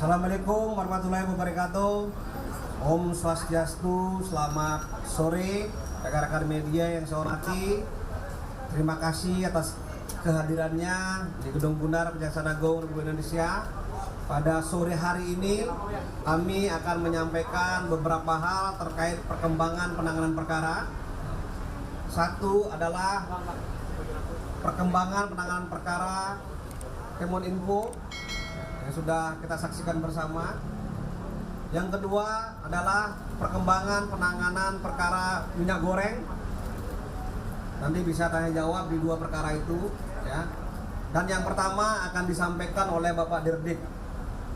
Assalamualaikum warahmatullahi wabarakatuh. Om Swastiastu, selamat sore rekan-rekan media yang saya hormati. Terima kasih atas kehadirannya di Gedung Bundar Kejaksaan Agung Republik Indonesia. Pada sore hari ini kami akan menyampaikan beberapa hal terkait perkembangan penanganan perkara. Satu adalah perkembangan penanganan perkara Kemeninfo yang sudah kita saksikan bersama. Yang kedua adalah perkembangan penanganan perkara minyak goreng. Nanti bisa tanya jawab di dua perkara itu, ya. Dan yang pertama akan disampaikan oleh Bapak Dirdik.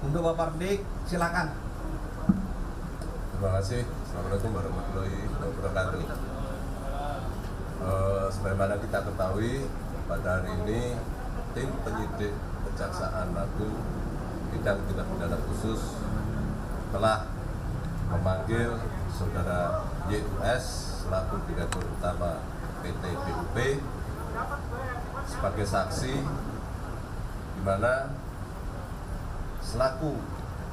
Untuk Bapak Dirdik, silakan. Terima kasih. Assalamualaikum warahmatullahi wabarakatuh. Sebagaimana kita ketahui, pada hari ini tim penyidik Kejaksaan Agung Bidang Tindak Pidana Khusus telah memanggil Saudara YUS selaku Direktur Utama PT BUP sebagai saksi, di mana selaku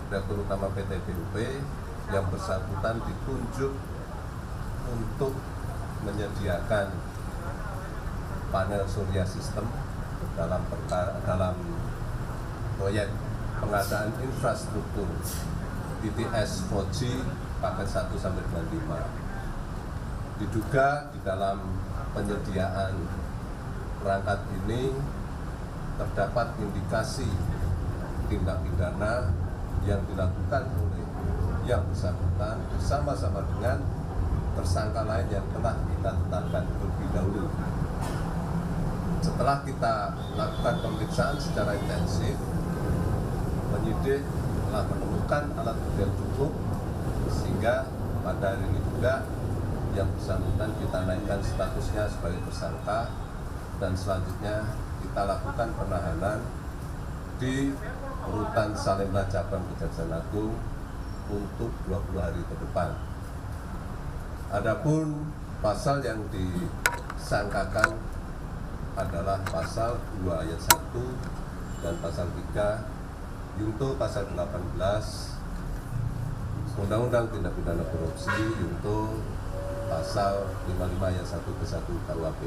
Direktur Utama PT BUP yang bersangkutan ditunjuk untuk menyediakan panel surya sistem dalam proyek pengadaan infrastruktur BTS 4G paket 1 sampai dengan 5. Diduga di dalam penyediaan perangkat ini terdapat indikasi tindak pidana yang dilakukan oleh yang bersangkutan bersama-sama dengan tersangka lain yang telah kita tetapkan terlebih dahulu. Setelah kita lakukan pemeriksaan secara intensif, penyidik telah menemukan alat bukti yang cukup, sehingga pada hari ini juga yang bersangkutan kita naikkan statusnya sebagai tersangka, dan selanjutnya kita lakukan penahanan di Rutan Salemba Cabang Kejaksaan Agung untuk 20 hari ke depan. Adapun pasal yang disangkakan adalah pasal 2 ayat 1 dan pasal 3 Yungto pasal 18 Undang-Undang Tindak Pidana Korupsi, Yungto pasal 55 ayat 1 ke 1 KUHP.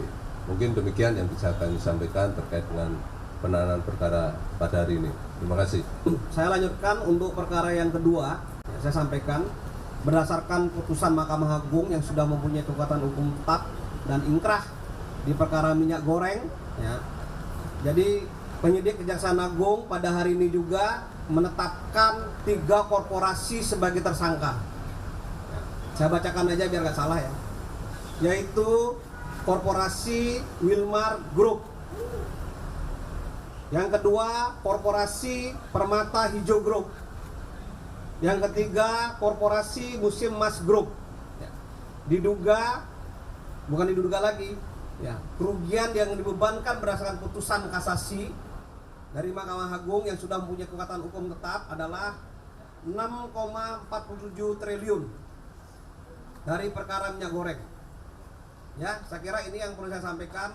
Mungkin demikian yang bisa kami sampaikan terkait dengan penanganan perkara pada hari ini. Terima kasih. Saya lanjutkan untuk perkara yang kedua. Saya sampaikan berdasarkan putusan Mahkamah Agung yang sudah mempunyai kekuatan hukum tetap dan ingkrah di perkara minyak goreng, ya. Jadi penyidik Kejaksaan Agung pada hari ini juga menetapkan 3 korporasi sebagai tersangka. Saya bacakan aja biar nggak salah, ya. Yaitu Korporasi Wilmar Group. Yang kedua, Korporasi Permata Hijau Group. Yang ketiga, Korporasi Musim Mas Group. Diduga, bukan diduga lagi, ya, kerugian yang dibebankan berdasarkan putusan kasasi dari Mahkamah Agung yang sudah mempunyai kekuatan hukum tetap adalah 6,47 triliun dari perkara minyak goreng. Ya, saya kira ini yang perlu saya sampaikan.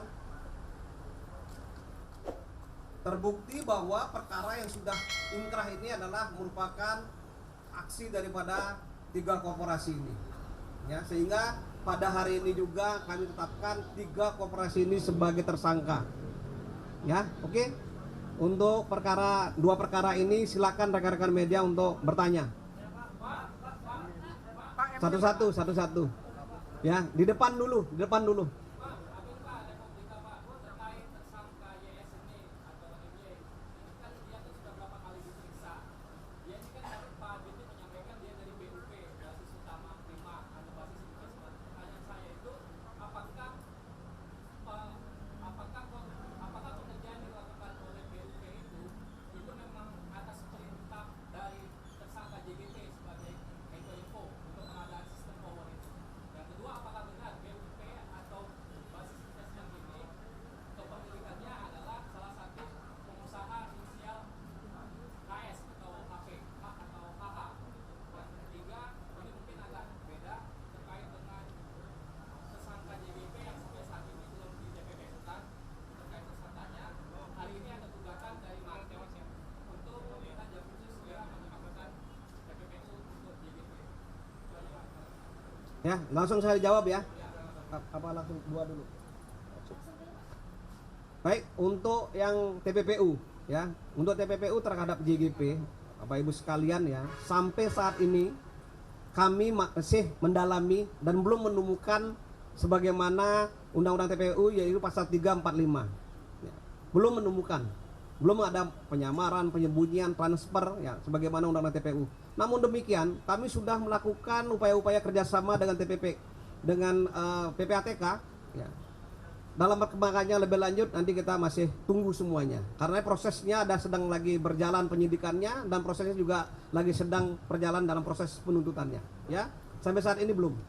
Terbukti bahwa perkara yang sudah ingkrah ini adalah merupakan aksi daripada 3 korporasi ini. Ya, sehingga pada hari ini juga kami tetapkan 3 korporasi ini sebagai tersangka. Ya, oke. Untuk dua perkara ini silakan rekan-rekan media untuk bertanya. Satu-satu. Ya, di depan dulu. Ya, langsung saya jawab ya. Apa langsung dua dulu? Baik, untuk yang TPPU ya, untuk TPPU terhadap JGP, Bapak Ibu sekalian ya, sampai saat ini kami masih mendalami dan belum menemukan sebagaimana Undang-Undang TPPU yaitu pasal 345. Ya, belum menemukan, belum ada penyamaran, penyembunyian, transfer ya sebagaimana Undang-Undang TPPU. Namun demikian, kami sudah melakukan upaya-upaya kerjasama dengan PPATK ya. Dalam perkembangannya lebih lanjut nanti kita masih tunggu semuanya karena prosesnya sedang lagi berjalan penyidikannya dan prosesnya juga lagi sedang berjalan dalam proses penuntutannya ya. Sampai saat ini belum.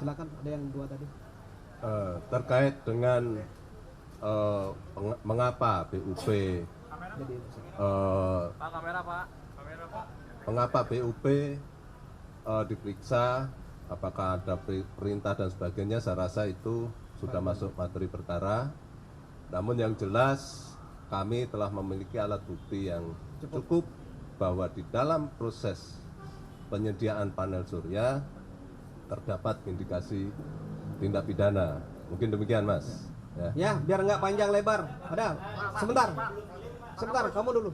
Silakan, ada yang dua tadi. Terkait dengan mengapa BUP mengapa BUP diperiksa, apakah ada perintah dan sebagainya, saya rasa itu sudah masuk materi perkara. Namun yang jelas kami telah memiliki alat bukti yang cukup bahwa di dalam proses penyediaan panel surya terdapat indikasi tindak pidana. Mungkin demikian, Mas. Ya, biar nggak panjang lebar. Ada, sebentar, kamu dulu.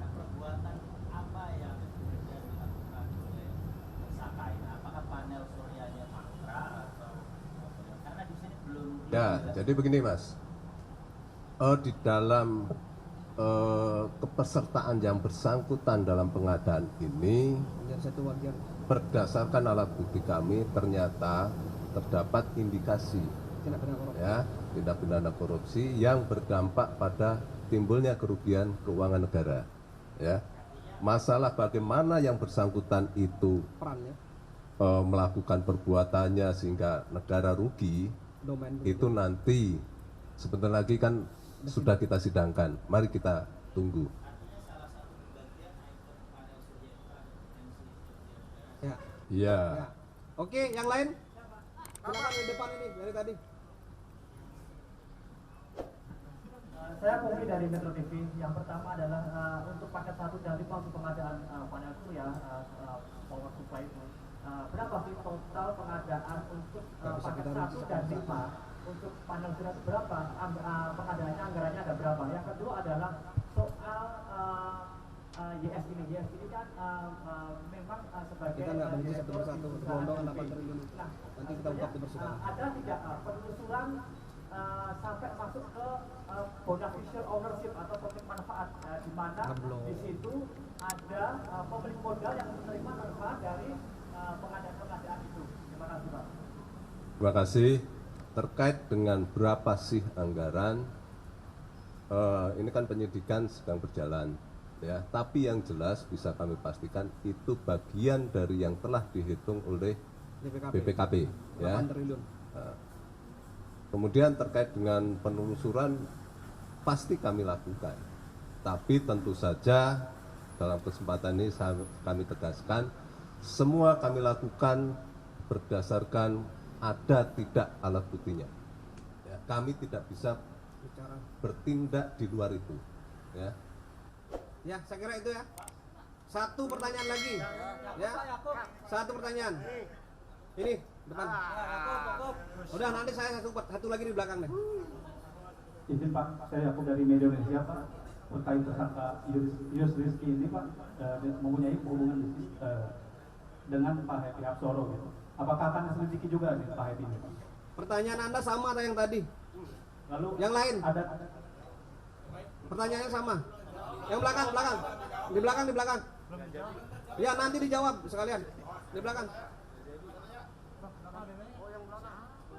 Perbuatan apa yang kemudian dilakukan oleh tersangka ini? Apakah panel suryanya mangkrak atau karena di sini belum. Ya, jadi begini, Mas. Di dalam kepesertaan yang bersangkutan dalam pengadaan ini, berdasarkan alat bukti kami ternyata terdapat indikasi ya tindak pidana korupsi yang berdampak pada timbulnya kerugian keuangan negara. Ya, masalah bagaimana yang bersangkutan itu melakukan perbuatannya sehingga negara rugi, itu nanti sebentar lagi kan sudah kita sidangkan. Mari kita tunggu. Ya. Iya. Ya. Oke, yang lain? Silakan di depan ini dari tadi. Saya Kofi dari Metro TV. Yang pertama adalah untuk paket 1 dan 5 untuk pengadaan panel surya power supply itu. Berapa sih total pengadaan untuk paket 1 dan 5 untuk panel surya berapa? Pengadaannya anggarannya ada berapa? Yang kedua adalah soal YS ini. YS ini kan memang sebagai kita nggak benci satu persatu, gelondongan 8 triliun. Nanti kita ungkap di persidangan. Ada tidak penelusuran sampai masuk ke beneficial ownership atau pemilik manfaat di mana di situ ada pemilik modal yang menerima manfaat dari pengadaan itu. Terima kasih, Pak. Terima kasih. Terkait dengan berapa sih anggaran, ini kan penyidikan sedang berjalan ya, tapi yang jelas bisa kami pastikan itu bagian dari yang telah dihitung oleh BPKP ya. Kemudian terkait dengan penelusuran pasti kami lakukan, tapi tentu saja dalam kesempatan ini kami tegaskan semua kami lakukan berdasarkan ada tidak alat buktinya ya, kami tidak bisa bertindak di luar itu ya. Ya, saya kira itu ya. Satu pertanyaan lagi ya, satu pertanyaan ini depan. Udah, nanti saya satu lagi di belakang deh. Izin Pak, saya Yakub dari Media Indonesia Pak. Terkait tersangka Yus Rizky ini Pak, mempunyai hubungan bisnis dengan Pak Happy Hapsoro gitu. Apakah akan diselidiki juga nih Pak Happy ini Pak? Pertanyaan Anda sama ada yang tadi. Lalu yang lain? Ada. Pertanyaannya sama. Yang belakang. Di belakang. Ya, nanti dijawab sekalian. Di belakang.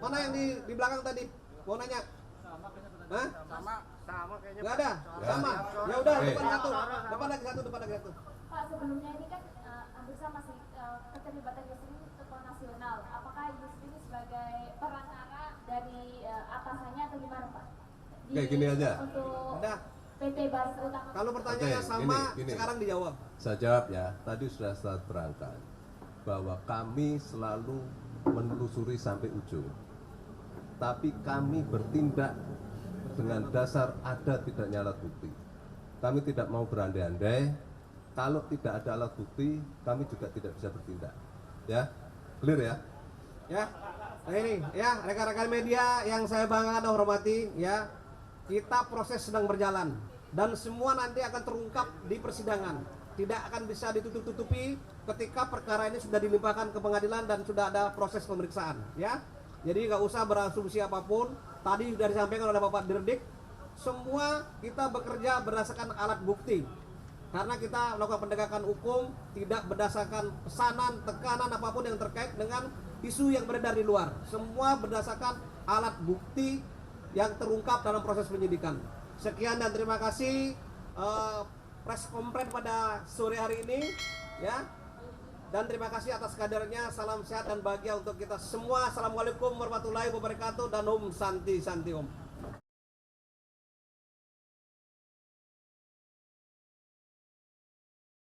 Mana yang di belakang tadi? Mau nanya? Hah? Sama kayaknya. Enggak ada. Sama. Ya udah, depan satu. Depan lagi satu. Pak, sebelumnya ini kan hampir sama sih keterlibatan Yus ini tokoh nasional. Apakah Yus ini sebagai perantara dari atasannya atau gimana, Pak? Kayak gini aja. Untuk Udah. PT Bas Utama. Kalau pertanyaannya sama, gini. sekarang dijawab. Saya jawab ya. Tadi sudah saya terangkan bahwa kami selalu menelusuri sampai ujung. tapi kami bertindak dengan dasar ada tidaknya alat bukti. Kami tidak mau berandai-andai. Kalau tidak ada alat bukti, kami juga tidak bisa bertindak. Ya, clear ya? Ya, nah ini ya rekan-rekan media yang saya banggakan dan hormati, ya kita proses sedang berjalan dan semua nanti akan terungkap di persidangan. Tidak akan bisa ditutup-tutupi ketika perkara ini sudah dilimpahkan ke pengadilan dan sudah ada proses pemeriksaan. Ya, jadi nggak usah berasumsi apapun. Tadi sudah disampaikan oleh Bapak Dirdik, semua kita bekerja berdasarkan alat bukti. Karena kita melakukan penegakan hukum tidak berdasarkan pesanan, tekanan apapun yang terkait dengan isu yang beredar di luar. Semua berdasarkan alat bukti yang terungkap dalam proses penyidikan. Sekian dan terima kasih press conference pada sore hari ini, ya. Dan terima kasih atas kadernya. Salam sehat dan bahagia untuk kita semua. Assalamualaikum warahmatullahi wabarakatuh dan Om Santi Santi Om.